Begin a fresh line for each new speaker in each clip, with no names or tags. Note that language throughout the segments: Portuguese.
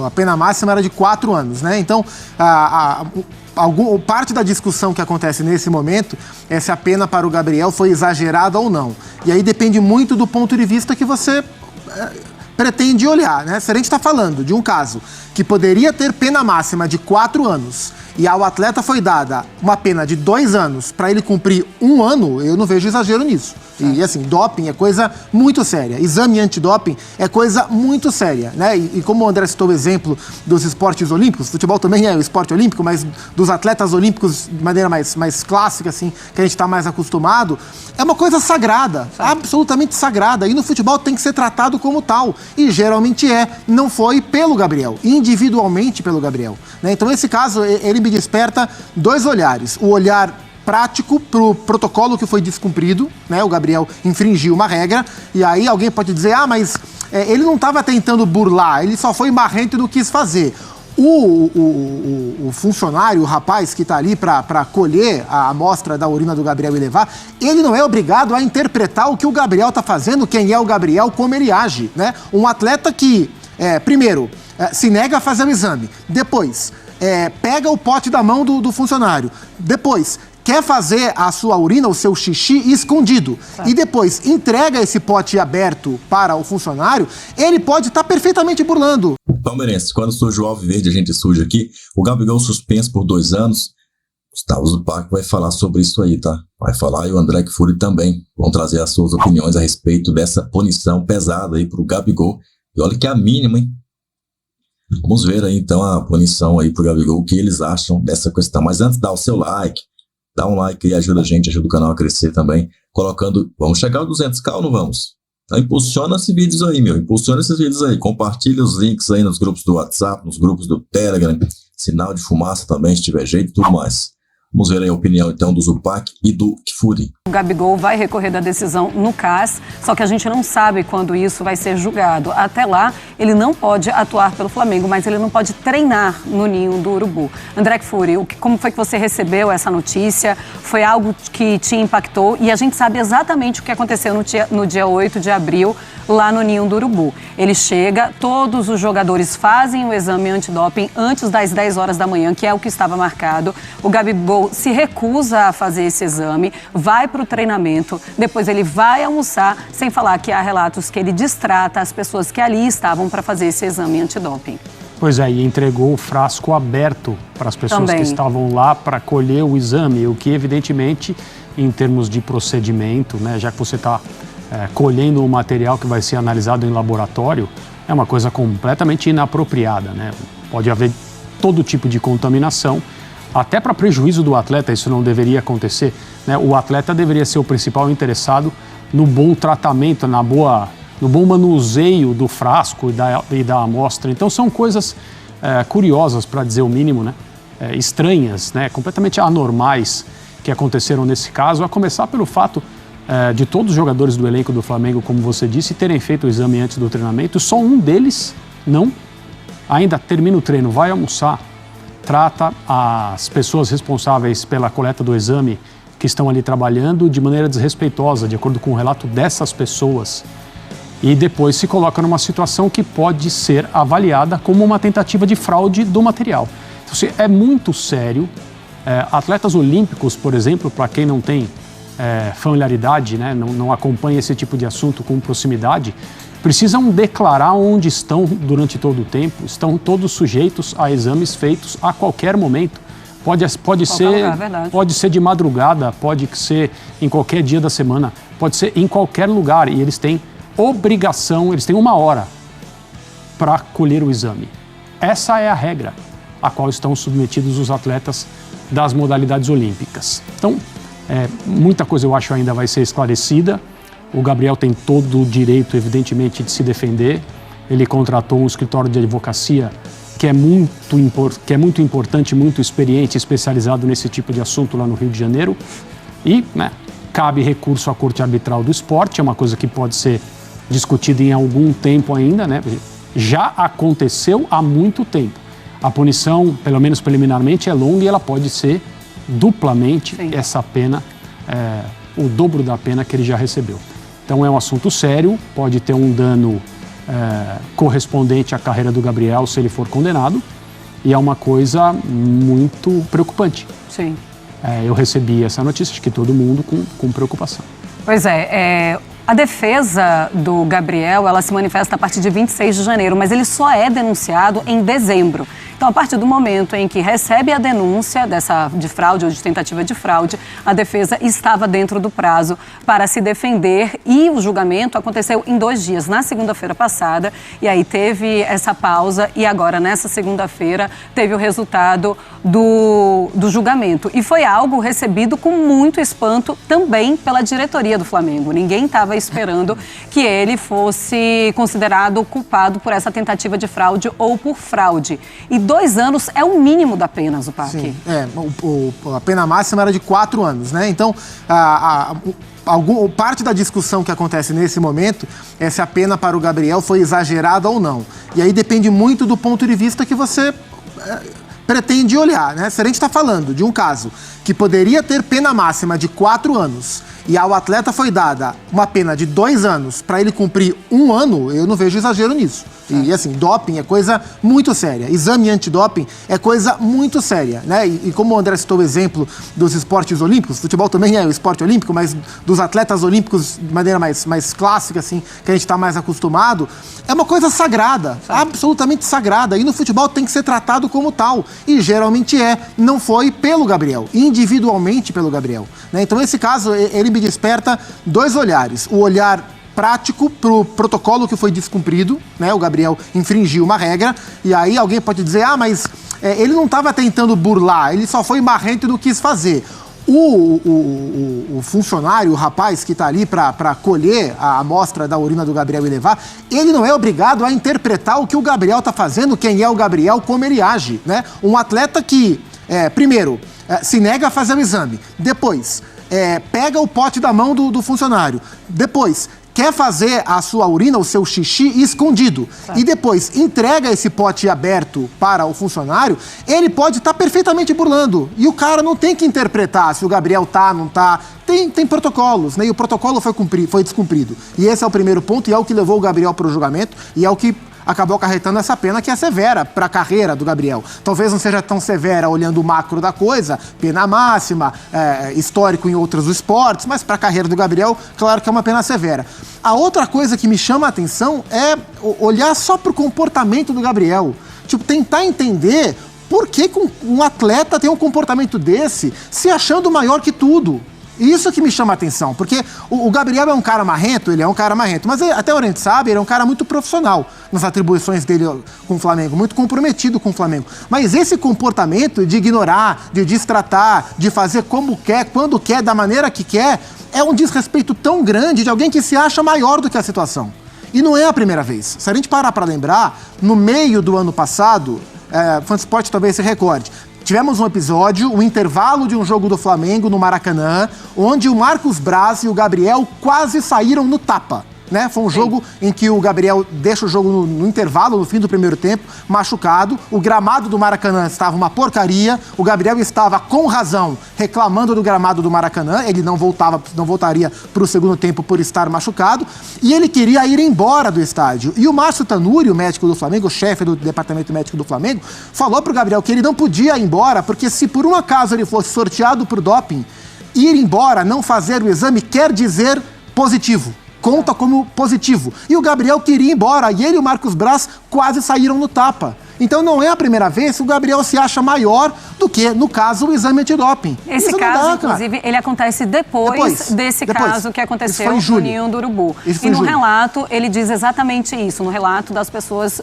a pena máxima era de 4 anos, né? Então, parte da discussão que acontece nesse momento é se a pena para o Gabriel foi exagerada ou não. E aí depende muito do ponto de vista que você pretende olhar, né? Se a gente está falando de um caso que poderia ter pena máxima de 4 anos e ao atleta foi dada uma pena de 2 anos para ele cumprir 1 ano, eu não vejo exagero nisso. E assim, doping é coisa muito séria. Exame antidoping é coisa muito séria, né? E como o André citou o exemplo dos esportes olímpicos, futebol também é o esporte olímpico, mas dos atletas olímpicos de maneira mais clássica, assim, que a gente está mais acostumado, é uma coisa sagrada, absolutamente sagrada. E no futebol tem que ser tratado como tal. E geralmente não foi pelo Gabriel, individualmente pelo Gabriel, né? Então esse caso, ele me desperta 2 olhares. O olhar prático para o protocolo que foi descumprido, né? O Gabriel infringiu uma regra, e aí alguém pode dizer, mas ele não estava tentando burlar, ele só foi marrento e não quis fazer. O funcionário, o rapaz que está ali para colher a amostra da urina do Gabriel e levar, ele não é obrigado a interpretar o que o Gabriel está fazendo, quem é o Gabriel, como ele age, né? Um atleta que, primeiro, se nega a fazer o exame, depois, pega o pote da mão do funcionário, depois quer fazer a sua urina, o seu xixi escondido, e depois entrega esse pote aberto para o funcionário, ele pode estar perfeitamente burlando.
Palmeirense, quando surge o Alviverde, a gente surge aqui, o Gabigol suspenso por 2 anos, Gustavo Zupac vai falar sobre isso aí, tá? Vai falar, e o André Kfouri também vão trazer as suas opiniões a respeito dessa punição pesada aí pro Gabigol. E olha que é a mínima, hein? Vamos ver aí, então, a punição aí pro Gabigol, o que eles acham dessa questão. Mas antes, dá o seu like. Dá um like e ajuda a gente, ajuda o canal a crescer também, colocando, vamos chegar aos 200k ou não vamos? Então impulsiona esses vídeos aí, impulsiona esses vídeos aí, compartilha os links aí nos grupos do WhatsApp, nos grupos do Telegram, sinal de fumaça também, se tiver jeito e tudo mais. Vamos ver aí a opinião então do Zupac e do Kfouri.
O Gabigol vai recorrer da decisão no CAS, só que a gente não sabe quando isso vai ser julgado. Até lá, ele não pode atuar pelo Flamengo, mas ele não pode treinar no Ninho do Urubu. André Kfouri, como foi que você recebeu essa notícia? Foi algo que te impactou? E a gente sabe exatamente o que aconteceu no dia 8 de abril, lá no Ninho do Urubu. Ele chega, todos os jogadores fazem o exame antidoping antes das 10 horas da manhã, que é o que estava marcado. O Gabigol se recusa a fazer esse exame, vai para o treinamento, depois ele vai almoçar, sem falar que há relatos que ele distrata as pessoas que ali estavam para fazer esse exame antidoping.
Pois é, e entregou o frasco aberto para as pessoas
também
que estavam lá para colher o exame, o que evidentemente, em termos de procedimento, né, já que você está colhendo o material que vai ser analisado em laboratório, é uma coisa completamente inapropriada, né? Pode haver todo tipo de contaminação, até para prejuízo do atleta, isso não deveria acontecer, né? O atleta deveria ser o principal interessado no bom tratamento, no bom manuseio do frasco e da amostra. Então são coisas curiosas, para dizer o mínimo, né? Estranhas, né? Completamente anormais que aconteceram nesse caso, a começar pelo fato de todos os jogadores do elenco do Flamengo, como você disse, terem feito o exame antes do treinamento. Só um deles não, ainda termina o treino, vai almoçar, trata as pessoas responsáveis pela coleta do exame que estão ali trabalhando de maneira desrespeitosa, de acordo com o relato dessas pessoas, e depois se coloca numa situação que pode ser avaliada como uma tentativa de fraude do material. Então, é muito sério. Atletas olímpicos, por exemplo, para quem não tem familiaridade, né, não acompanha esse tipo de assunto com proximidade, precisam declarar onde estão durante todo o tempo, estão todos sujeitos a exames feitos a qualquer momento. Pode ser de madrugada, pode ser em qualquer dia da semana, pode ser em qualquer lugar, e eles têm obrigação, eles têm 1 hora para colher o exame. Essa é a regra a qual estão submetidos os atletas das modalidades olímpicas. Então, muita coisa eu acho ainda vai ser esclarecida. O Gabriel tem todo o direito, evidentemente, de se defender. Ele contratou um escritório de advocacia que é muito importante, muito experiente, especializado nesse tipo de assunto lá no Rio de Janeiro. E cabe recurso à Corte Arbitral do Esporte, é uma coisa que pode ser discutida em algum tempo ainda, né? Já aconteceu há muito tempo. A punição, pelo menos preliminarmente, é longa e ela pode ser duplamente essa pena, o dobro da pena que ele já recebeu. Então é um assunto sério, pode ter um dano correspondente à carreira do Gabriel se ele for condenado, e é uma coisa muito preocupante.
Sim.
Eu recebi essa notícia, acho que todo mundo com preocupação.
Pois é, a defesa do Gabriel, ela se manifesta a partir de 26 de janeiro, mas ele só é denunciado em dezembro. Então, a partir do momento em que recebe a denúncia de fraude ou de tentativa de fraude, a defesa estava dentro do prazo para se defender e o julgamento aconteceu em 2 dias, na segunda-feira passada, e aí teve essa pausa e agora, nessa segunda-feira, teve o resultado do julgamento. E foi algo recebido com muito espanto também pela diretoria do Flamengo. Ninguém estava esperando que ele fosse considerado culpado por essa tentativa de fraude ou por fraude. E 2 anos é o mínimo da pena, Zupac.
Sim, a pena máxima era de 4 anos, né? Então, parte da discussão que acontece nesse momento é se a pena para o Gabriel foi exagerada ou não. E aí depende muito do ponto de vista que você pretende olhar, né? Se a gente está falando de um caso que poderia ter pena máxima de 4 anos e ao atleta foi dada uma pena de 2 anos para ele cumprir 1 ano, eu não vejo exagero nisso. E assim, doping é coisa muito séria. Exame antidoping é coisa muito séria, né? E como o André citou o exemplo dos esportes olímpicos, futebol também é o esporte olímpico, mas dos atletas olímpicos de maneira mais clássica, assim, que a gente está mais acostumado, é uma coisa sagrada, absolutamente sagrada. E no futebol tem que ser tratado como tal. E geralmente não foi pelo Gabriel, individualmente pelo Gabriel, né? Então esse caso, ele me desperta 2 olhares. O olhar prático pro protocolo que foi descumprido, né? O Gabriel infringiu uma regra, e aí alguém pode dizer, mas ele não estava tentando burlar, ele só foi marrento e não quis fazer. O funcionário, o rapaz que está ali para colher a amostra da urina do Gabriel e levar, ele não é obrigado a interpretar o que o Gabriel está fazendo, quem é o Gabriel, como ele age, né? Um atleta que, primeiro, se nega a fazer o exame, depois, pega o pote da mão do funcionário, depois quer fazer a sua urina, o seu xixi, escondido, e depois entrega esse pote aberto para o funcionário, ele pode estar perfeitamente burlando. E o cara não tem que interpretar se o Gabriel tá, não tá. Tem protocolos, né? E o protocolo foi descumprido. E esse é o primeiro ponto, e é o que levou o Gabriel para o julgamento, e é o que acabou acarretando essa pena que é severa para a carreira do Gabriel. Talvez não seja tão severa olhando o macro da coisa, pena máxima, histórico em outros esportes, mas para a carreira do Gabriel, claro que é uma pena severa. A outra coisa que me chama a atenção é olhar só para o comportamento do Gabriel. Tipo, tentar entender por que um atleta tem um comportamento desse se achando maior que tudo. Isso que me chama a atenção, porque o Gabriel é um cara marrento, ele é um cara marrento, mas até o gente sabe, ele é um cara muito profissional nas atribuições dele com o Flamengo, muito comprometido com o Flamengo. Mas esse comportamento de ignorar, de destratar, de fazer como quer, quando quer, da maneira que quer, é um desrespeito tão grande de alguém que se acha maior do que a situação. E não é a primeira vez. Se a gente parar para lembrar, no meio do ano passado, Fansport talvez se recorde, tivemos um episódio, o intervalo de um jogo do Flamengo no Maracanã, onde o Marcos Braz e o Gabriel quase saíram no tapa, né? Foi um jogo em que o Gabriel deixa o jogo no intervalo, no fim do primeiro tempo, machucado. O gramado do Maracanã estava uma porcaria. O Gabriel estava, com razão, reclamando do gramado do Maracanã. Ele não voltaria para o segundo tempo por estar machucado. E ele queria ir embora do estádio. E o Márcio Tanuri, o médico do Flamengo, o chefe do departamento médico do Flamengo, falou para o Gabriel que ele não podia ir embora, porque se por um acaso ele fosse sorteado por doping, ir embora, não fazer o exame, quer dizer positivo. Conta como positivo. E o Gabriel queria ir embora, e ele e o Marcos Braz quase saíram no tapa. Então não é a primeira vez que o Gabriel se acha maior do que, no caso, o exame antidoping.
Esse caso, inclusive, ele acontece depois desse caso que aconteceu no Ninho do Urubu. E no relato, ele diz exatamente isso, no relato das pessoas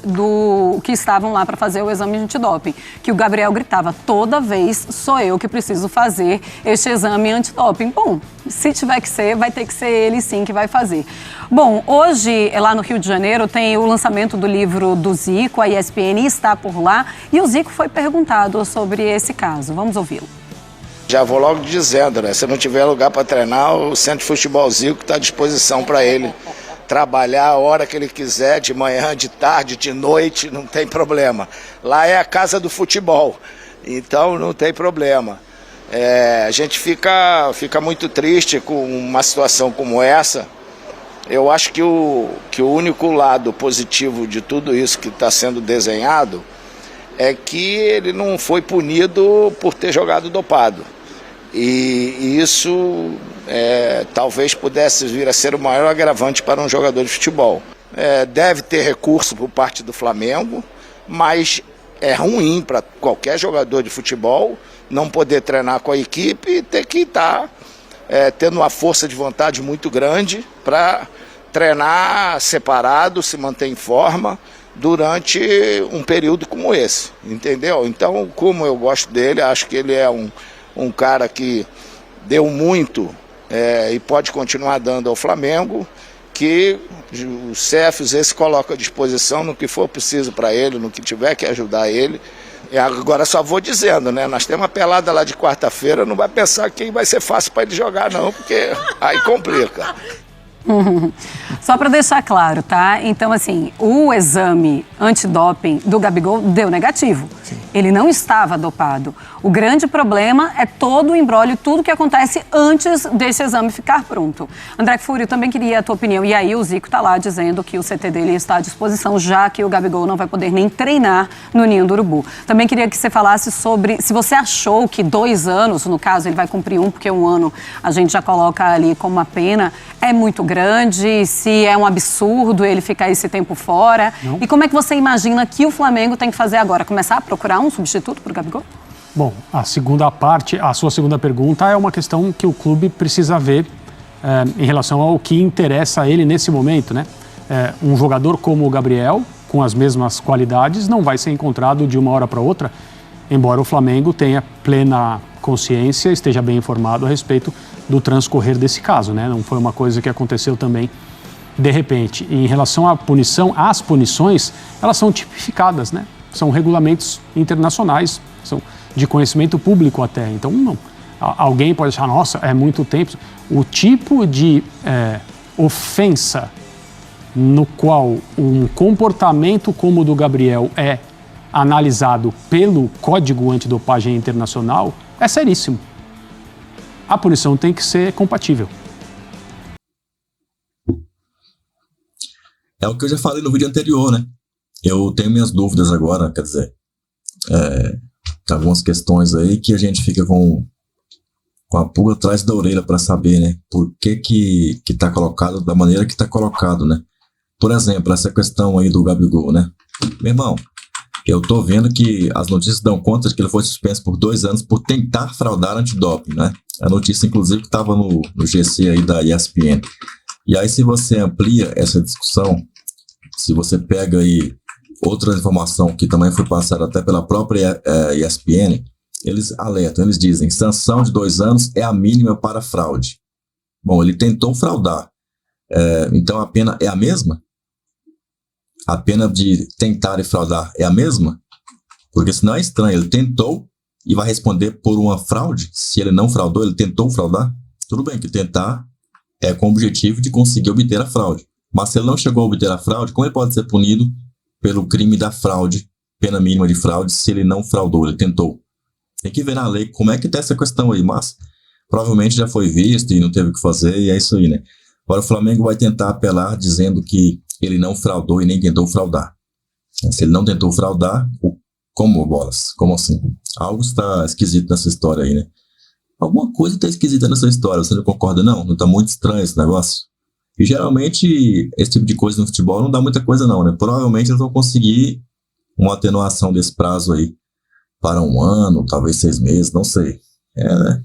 que estavam lá para fazer o exame antidoping, que o Gabriel gritava, toda vez sou eu que preciso fazer este exame antidoping. Bom, se tiver que ser, vai ter que ser ele sim que vai fazer. Bom, hoje, lá no Rio de Janeiro, tem o lançamento do livro do Zico, a ESPN está por lá, e o Zico foi perguntado sobre esse caso. Vamos ouvi-lo.
Já vou logo dizendo, né? Se não tiver lugar para treinar, o Centro de Futebol Zico está à disposição para ele trabalhar a hora que ele quiser, de manhã, de tarde, de noite, não tem problema. Lá é a casa do futebol, então não tem problema. A gente fica muito triste com uma situação como essa, Eu acho que o único lado positivo de tudo isso que está sendo desenhado é que ele não foi punido por ter jogado dopado. E isso talvez pudesse vir a ser o maior agravante para um jogador de futebol. Deve ter recurso por parte do Flamengo, mas é ruim para qualquer jogador de futebol não poder treinar com a equipe e ter que estar tendo uma força de vontade muito grande para treinar separado, se manter em forma durante um período como esse, entendeu? Então, como eu gosto dele, acho que ele é um cara que deu muito e pode continuar dando ao Flamengo, que o CFZ se coloca à disposição no que for preciso para ele, no que tiver que ajudar ele. E agora só vou dizendo, né? Nós temos uma pelada lá de quarta-feira, não vai pensar que vai ser fácil para ele jogar não, porque aí complica.
Só para deixar claro, tá? Então, assim, o exame antidoping do Gabigol deu negativo. Sim. Ele não estava dopado. O grande problema é todo o imbróglio, tudo que acontece antes desse exame ficar pronto. André Fúrio, eu também queria a tua opinião. E aí o Zico está lá dizendo que o CT dele está à disposição, já que o Gabigol não vai poder nem treinar no Ninho do Urubu. Também queria que você falasse sobre se você achou que 2 anos, no caso ele vai cumprir 1, porque 1 ano a gente já coloca ali como uma pena, é muito grande, se é um absurdo ele ficar esse tempo fora. Não. E como é que você imagina que o Flamengo tem que fazer agora? Começar a procurar um substituto para o Gabigol?
Bom, a sua segunda pergunta é uma questão que o clube precisa ver em relação ao que interessa a ele nesse momento, né? Um jogador como o Gabriel, com as mesmas qualidades, não vai ser encontrado de uma hora para outra, embora o Flamengo tenha plena consciência, esteja bem informado a respeito do transcorrer desse caso, né? Não foi uma coisa que aconteceu também de repente. E em relação à punição, as punições, elas são tipificadas, né? São regulamentos internacionais, são de conhecimento público até. Então, não. Alguém pode achar, nossa, é muito tempo. O tipo de ofensa no qual um comportamento como o do Gabriel é analisado pelo Código Antidopagem Internacional é seríssimo. A punição tem que ser compatível.
É o que eu já falei no vídeo anterior, né? Eu tenho minhas dúvidas agora, quer dizer, tem algumas questões aí que a gente fica com a pulga atrás da orelha para saber, né? Por que tá colocado da maneira que tá colocado, né? Por exemplo, essa questão aí do Gabigol, né? Meu irmão, eu tô vendo que as notícias dão conta de que ele foi suspenso por 2 anos por tentar fraudar antidoping, né? A notícia, inclusive, que estava no GC aí da ESPN. E aí, se você amplia essa discussão, se você pega aí outra informação que também foi passada até pela própria ESPN, eles alertam, eles dizem, sanção de 2 anos é a mínima para fraude. Bom, ele tentou fraudar, então a pena é a mesma? A pena de tentar e fraudar é a mesma? Porque senão é estranho, ele tentou e vai responder por uma fraude? Se ele não fraudou, ele tentou fraudar? Tudo bem que tentar é com o objetivo de conseguir obter a fraude. Mas se ele não chegou a obter a fraude, como ele pode ser punido pelo crime da fraude, pena mínima de fraude, se ele não fraudou, ele tentou? Tem que ver na lei como é que tá essa questão aí, mas provavelmente já foi visto e não teve o que fazer, e é isso aí, né? Agora o Flamengo vai tentar apelar dizendo que ele não fraudou e nem tentou fraudar. Se ele não tentou fraudar, como, Bolas? Como assim? Algo está esquisito nessa história aí, né? Alguma coisa está esquisita nessa história, você não concorda não? Não está muito estranho esse negócio? E geralmente esse tipo de coisa no futebol não dá muita coisa não, né? Provavelmente eles vão conseguir uma atenuação desse prazo aí para 1 ano, talvez 6 meses, não sei.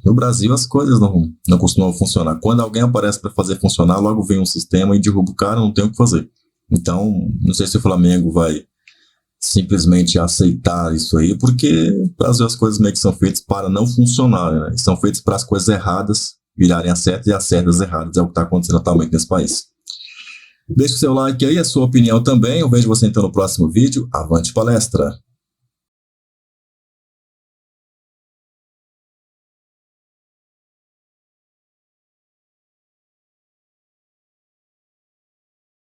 No Brasil as coisas não costumam funcionar. Quando alguém aparece para fazer funcionar, logo vem um sistema e derruba o cara, não tem o que fazer. Então, não sei se o Flamengo vai simplesmente aceitar isso aí, porque no Brasil as coisas meio que são feitas para não funcionar, né? E são feitas para as coisas erradas virarem as certas e as certas erradas. É o que está acontecendo atualmente nesse país. Deixe o seu like aí, a sua opinião também. Eu vejo você então no próximo vídeo. Avante palestra!